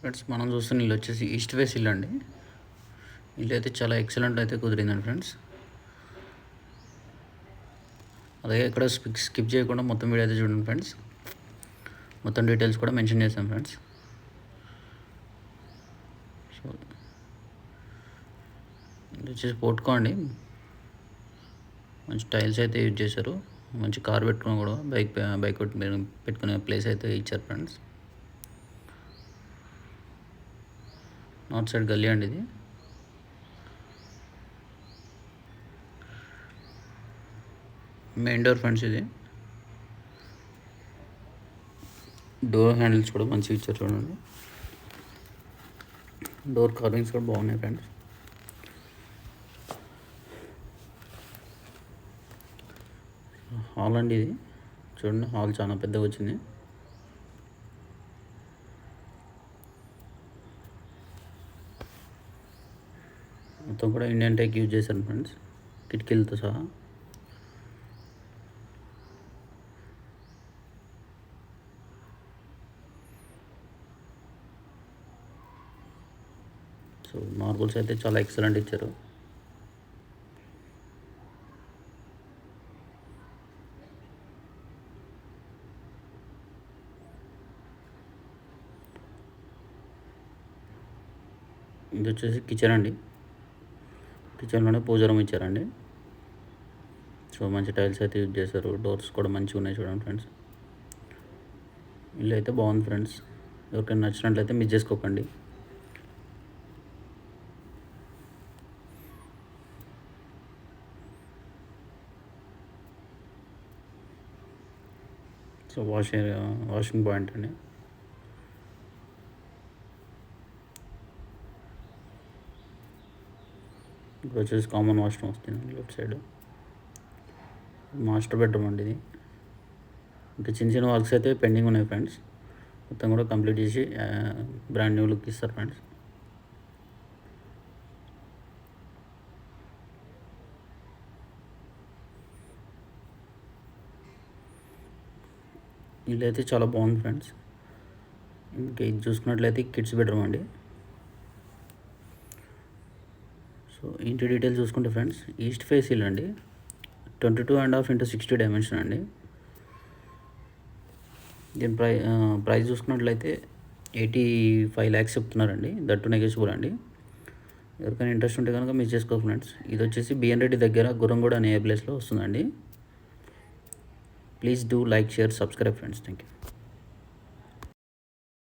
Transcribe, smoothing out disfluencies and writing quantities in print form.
Friends మనం చూస్తున్న ఇల్లు వచ్చేసి ఈస్ట్ ఫేస్ ఇల్లు అండి. ఇల్లు అయితే చాలా ఎక్సలెంట్ అయితే కుదిరిందండి ఫ్రెండ్స్. అలాగే ఇక్కడ స్కిప్ చేయకుండా మొత్తం వీడియో అయితే చూడండి ఫ్రెండ్స్. మొత్తం డీటెయిల్స్ కూడా మెన్షన్ చేశాం ఫ్రెండ్స్. సో ఇది వచ్చేసి పోర్టుకో అండి. మంచి టైల్స్ అయితే యూజ్ చేశారు. మంచి కార్ పెట్టుకుని కూడా బైక్ పెట్టుకునే ప్లేస్ అయితే ఇచ్చారు ఫ్రెండ్స్. నార్త్ సైడ్ గల్లీ అండి ఇది. మెయిన్ డోర్ ఫ్రెండ్స్ ఇది. డోర్ హ్యాండిల్స్ కూడా మంచిగా ఇచ్చారు చూడండి. డోర్ కార్వింగ్స్ కూడా బాగున్నాయి ఫ్రెండ్స్. హాల్ అండి ఇది. చూడండి హాల్ చాలా పెద్దగా వచ్చింది. మొత్తం కూడా ఇండియన్ టేక్ యూజ్ చేశాను ఫ్రెండ్స్, కిటికీలతో సహా. సో మార్బుల్స్ అయితే చాలా ఎక్సలెంట్ ఇచ్చారు. ఇది వచ్చేసి కిచెన్ అండి. కిచెన్లోనే పూజ రూమ్ ఇచ్చారండి. సో మంచి టైల్స్ అయితే యూజ్ చేశారు. డోర్స్ కూడా మంచిగా ఉన్నాయి చూడండి ఫ్రెండ్స్. ఇల్లు అయితే బాగుంది ఫ్రెండ్స్. ఎవరికైనా నచ్చినట్లయితే మిస్ చేసుకోకండి. సో వాషింగ్ పాయింట్ అండి. ఇక్కడ వచ్చేసి కామన్ వాష్రూమ్ వస్తుంది లెఫ్ట్ సైడ్. మాస్టర్ బెడ్రూమ్ అండి ఇది. ఇంకా చిన్న చిన్న వర్క్స్ అయితే పెండింగ్ ఉన్నాయి ఫ్రెండ్స్. మొత్తం కూడా కంప్లీట్ చేసి బ్రాండ్ న్యూ లుక్ ఇస్తారు ఫ్రెండ్స్. ఇల్లు అయితే చాలా బాగుంది ఫ్రెండ్స్. ఇంకా ఇది చూసుకున్నట్లయితే కిడ్స్ బెడ్రూమ్ అండి. సో ఇంటి డీటెయిల్స్ చూసుకుంటే ఫ్రెండ్స్, ఈస్ట్ ఫేస్ ఇల్లు అండి. 22.5 x 60 డైమెన్షన్ అండి. దీని ప్రైస్ చూసుకున్నట్లయితే 85 lakhs చెప్తున్నారండి. దట్టు నెగోషియబుల్ అండి. ఎవరికైనా ఇంట్రెస్ట్ ఉంటే కనుక మిస్ చేసుకో ఫ్రెండ్స్. ఇది వచ్చేసి బిఎన్ రెడ్డి దగ్గర గుర్రంగూడ అనే ప్లేస్లో వస్తుందండి. Please do like, share, subscribe friends. Thank you.